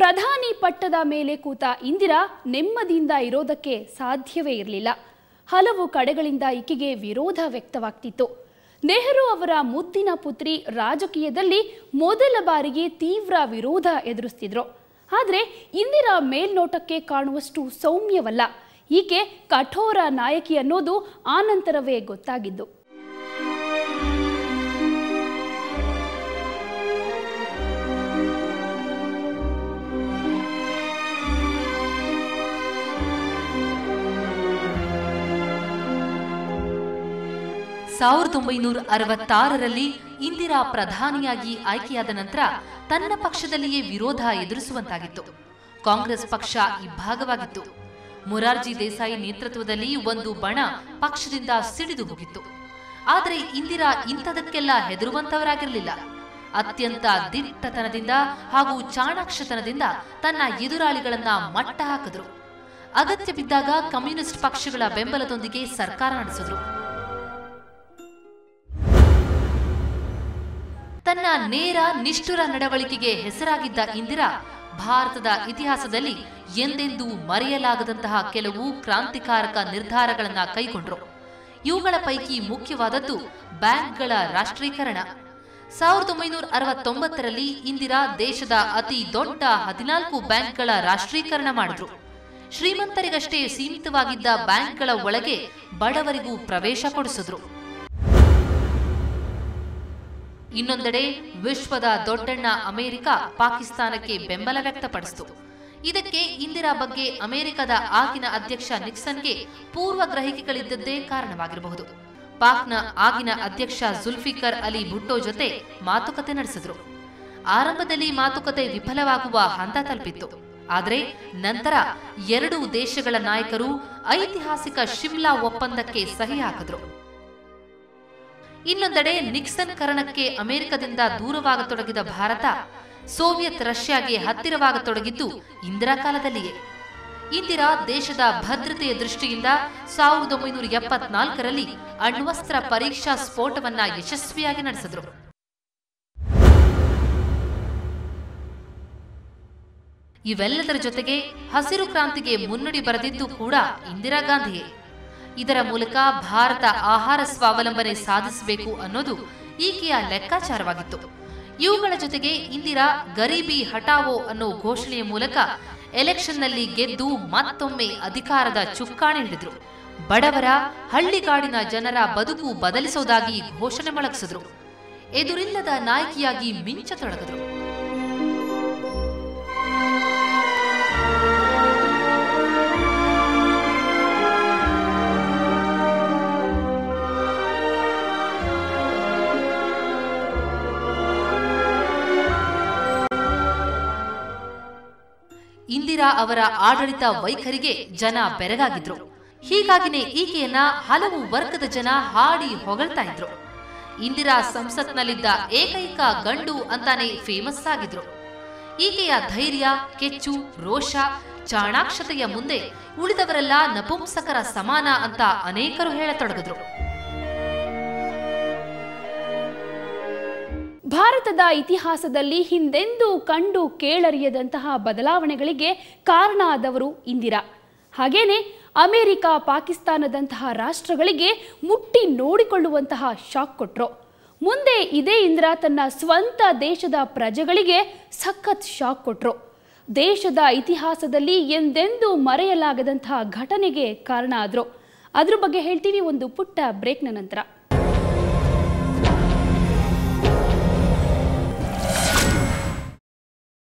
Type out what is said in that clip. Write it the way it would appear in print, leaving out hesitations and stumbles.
ಪ್ರಧಾನಿ ಪಟ್ಟದ ಮೇಲೆ ಕೂತ ಇಂದಿರಾ ನೆಮ್ಮದಿಯಿಂದ ಇರೋದಕ್ಕೆ ಸಾಧ್ಯವೇ ಇರಲಿಲ್ಲ. ಹಲವು ಕಡೆಗಳಿಂದ ಈಕೆಗೆ ವಿರೋಧ ವ್ಯಕ್ತವಾಗ್ತಿತ್ತು. ನೆಹರು ಅವರ ಮುದ್ದಿನ ಪುತ್ರಿ ರಾಜಕೀಯದಲ್ಲಿ ಮೊದಲ ಬಾರಿಗೆ ತೀವ್ರ ವಿರೋಧ ಎದುರಿಸ್ತಿದ್ರು. ಆದರೆ ಇಂದಿರಾ ಮೇಲ್ನೋಟಕ್ಕೆ ಕಾಣುವಷ್ಟು ಸೌಮ್ಯವಲ್ಲ. ಈಕೆ ಕಠೋರ ನಾಯಕಿ ಅನ್ನೋದು ಆನಂತರವೇ ಗೊತ್ತಾಗಿದ್ದು. ರಲ್ಲಿ ಇಂದಿರಾ ಪ್ರಧಾನಿಯಾಗಿ ಆಯ್ಕೆಯಾದ ನಂತರ ತನ್ನ ಪಕ್ಷದಲ್ಲಿಯೇ ವಿರೋಧ ಎದುರಿಸುವಂತಾಗಿತ್ತು. ಕಾಂಗ್ರೆಸ್ ಪಕ್ಷ ಇಬ್ಬಾಗವಾಗಿತ್ತು. ಮೊರಾರ್ಜಿ ದೇಸಾಯಿ ನೇತೃತ್ವದಲ್ಲಿ ಒಂದು ಬಣ ಪಕ್ಷದಿಂದ ಸಿಡಿದು ಹೋಗಿತ್ತು. ಆದರೆ ಇಂದಿರಾ ಇಂಥದಕ್ಕೆಲ್ಲ ಹೆದರುವಂತವರಾಗಿರಲಿಲ್ಲ. ಅತ್ಯಂತ ದಿಟ್ಟತನದಿಂದ ಹಾಗೂ ಚಾಣಾಕ್ಷತನದಿಂದ ತನ್ನ ಎದುರಾಳಿಗಳನ್ನ ಮಟ್ಟ ಹಾಕಿದ್ರು. ಅಗತ್ಯ ಬಿದ್ದಾಗ ಕಮ್ಯುನಿಸ್ಟ್ ಪಕ್ಷಗಳ ಬೆಂಬಲದೊಂದಿಗೆ ಸರ್ಕಾರ ನಡೆಸಿದ್ರು. ತನ್ನ ನೇರ ನಿಷ್ಠುರ ನಡವಳಿಕೆಗೆ ಹೆಸರಾಗಿದ್ದ ಇಂದಿರಾ ಭಾರತದ ಇತಿಹಾಸದಲ್ಲಿ ಎಂದೆಂದೂ ಮರೆಯಲಾಗದಂತಹ ಕೆಲವು ಕ್ರಾಂತಿಕಾರಕ ನಿರ್ಧಾರಗಳನ್ನು ಕೈಗೊಂಡರು. ಇವುಗಳ ಪೈಕಿ ಮುಖ್ಯವಾದದ್ದು ಬ್ಯಾಂಕ್ಗಳ ರಾಷ್ಟ್ರೀಕರಣ. 1969ರಲ್ಲಿ ಇಂದಿರಾ ದೇಶದ ಅತಿ ದೊಡ್ಡ 14 ಬ್ಯಾಂಕ್ಗಳ ರಾಷ್ಟ್ರೀಕರಣ ಮಾಡಿದ್ರು. ಶ್ರೀಮಂತರಿಗಷ್ಟೇ ಸೀಮಿತವಾಗಿದ್ದ ಬ್ಯಾಂಕ್ಗಳ ಒಳಗೆ ಬಡವರಿಗೂ ಪ್ರವೇಶ ಕೊಡಿಸಿದ್ರು. ಇನ್ನೊಂದೆಡೆ ವಿಶ್ವದ ದೊಡ್ಡಣ್ಣ ಅಮೆರಿಕ ಪಾಕಿಸ್ತಾನಕ್ಕೆ ಬೆಂಬಲ ವ್ಯಕ್ತಪಡಿಸಿತು. ಇದಕ್ಕೆ ಇಂದಿರಾ ಬಗ್ಗೆ ಅಮೆರಿಕದ ಆಗಿನ ಅಧ್ಯಕ್ಷ ನಿಕ್ಸನ್ಗೆ ಪೂರ್ವ ಗ್ರಹಿಕೆಗಳಿದ್ದದ್ದೇ ಕಾರಣವಾಗಿರಬಹುದು. ಪಾಕ್ನ ಆಗಿನ ಅಧ್ಯಕ್ಷ ಜುಲ್ಫಿಕರ್ ಅಲಿ ಭುಟ್ಟೋ ಜೊತೆ ಮಾತುಕತೆ ನಡೆಸಿದ್ರು. ಆರಂಭದಲ್ಲಿ ಮಾತುಕತೆ ವಿಫಲವಾಗುವ ಹಂತ ತಲುಪಿತ್ತು. ಆದರೆ ನಂತರ ಎರಡೂ ದೇಶಗಳ ನಾಯಕರು ಐತಿಹಾಸಿಕ ಶಿಮ್ಲಾ ಒಪ್ಪಂದಕ್ಕೆ ಸಹಿ ಹಾಕಿದ್ರು. ಇನ್ನೊಂದೆಡೆ ನಿಕ್ಸನ್ ಕರಣಕ್ಕೆ ಅಮೆರಿಕದಿಂದ ದೂರವಾಗತೊಡಗಿದ ಭಾರತ ಸೋವಿಯತ್ ರಷ್ಯಾಗೆ ಹತ್ತಿರವಾಗತೊಡಗಿದ್ದು ಇಂದಿರಾ ಕಾಲದಲ್ಲಿಯೇ. ಇಂದಿರಾ ದೇಶದ ಭದ್ರತೆಯ ದೃಷ್ಟಿಯಿಂದ 1974ರಲ್ಲಿ ಅಣ್ವಸ್ತ್ರ ಪರೀಕ್ಷಾ ಸ್ಫೋಟವನ್ನ ಯಶಸ್ವಿಯಾಗಿ ನಡೆಸಿದ್ರು. ಇವೆಲ್ಲದರ ಜೊತೆಗೆ ಹಸಿರು ಕ್ರಾಂತಿಗೆ ಮುನ್ನುಡಿ ಬರೆದಿದ್ದು ಕೂಡ ಇಂದಿರಾ ಗಾಂಧಿಯೇ. ಇದರ ಮೂಲಕ ಭಾರತ ಆಹಾರ ಸ್ವಾವಲಂಬನೆ ಸಾಧಿಸಬೇಕು ಅನ್ನೋದು ಈಕೆಯ ಲೆಕ್ಕಾಚಾರವಾಗಿತ್ತು. ಇವುಗಳ ಜೊತೆಗೆ ಇಂದಿರಾ ಗರೀಬಿ ಹಟಾವೋ ಅನ್ನೋ ಘೋಷಣೆಯ ಮೂಲಕ ಎಲೆಕ್ಷನ್ನಲ್ಲಿ ಗೆದ್ದು ಮತ್ತೊಮ್ಮೆ ಅಧಿಕಾರದ ಚುಕ್ಕಾಣಿ ಹಿಡಿದ್ರು. ಬಡವರ ಹಳ್ಳಿಗಾಡಿನ ಜನರ ಬದುಕು ಬದಲಿಸೋದಾಗಿ ಘೋಷಣೆ ಮೊಳಗಿಸಿದ್ರು. ಎದುರಿಲ್ಲದ ನಾಯಕಿಯಾಗಿ ಮಿಂಚತೊಡಗಿದ್ರು. ಇಂದಿರಾ ಅವರ ಆಡಳಿತ ವೈಖರಿಗೆ ಜನ ಬೆರಗಾಗಿದ್ರು. ಹೀಗಾಗಿನೇ ಈಕೆಯನ್ನ ಹಲವು ವರ್ಗದ ಜನ ಹಾಡಿ ಹೊಗಳ್ತಾ ಇದ್ರು. ಇಂದಿರಾ ಸಂಸತ್ನಲ್ಲಿದ್ದ ಏಕೈಕ ಗಂಡು ಅಂತಾನೆ ಫೇಮಸ್ ಆಗಿದ್ರು. ಈಕೆಯ ಧೈರ್ಯ, ಕೆಚ್ಚು, ರೋಷ, ಚಾಣಾಕ್ಷತೆಯ ಮುಂದೆ ಉಳಿದವರೆಲ್ಲ ನಪುಂಸಕರ ಸಮಾನ ಅಂತ ಅನೇಕರು ಹೇಳತೊಡಗಿದ್ರು. ಭಾರತದ ಇತಿಹಾಸದಲ್ಲಿ ಹಿಂದೆಂದೂ ಕಂಡು ಕೇಳರಿಯದಂತಹ ಬದಲಾವಣೆಗಳಿಗೆ ಕಾರಣ ಆದವರು ಇಂದಿರಾ. ಹಾಗೇನೆ ಅಮೆರಿಕ, ಪಾಕಿಸ್ತಾನದಂತಹ ರಾಷ್ಟ್ರಗಳಿಗೆ ಮುಟ್ಟಿ ನೋಡಿಕೊಳ್ಳುವಂತಹ ಶಾಕ್ ಕೊಟ್ರು. ಮುಂದೆ ಇದೇ ಇಂದಿರಾ ತನ್ನ ಸ್ವಂತ ದೇಶದ ಪ್ರಜೆಗಳಿಗೆ ಸಖತ್ ಶಾಕ್ ಕೊಟ್ರು. ದೇಶದ ಇತಿಹಾಸದಲ್ಲಿ ಎಂದೆಂದೂ ಮರೆಯಲಾಗದಂತಹ ಘಟನೆಗೆ ಕಾರಣ ಆದ್ರು. ಅದ್ರ ಬಗ್ಗೆ ಹೇಳ್ತೀವಿ ಒಂದು ಪುಟ್ಟ ಬ್ರೇಕ್ನ ನಂತರ.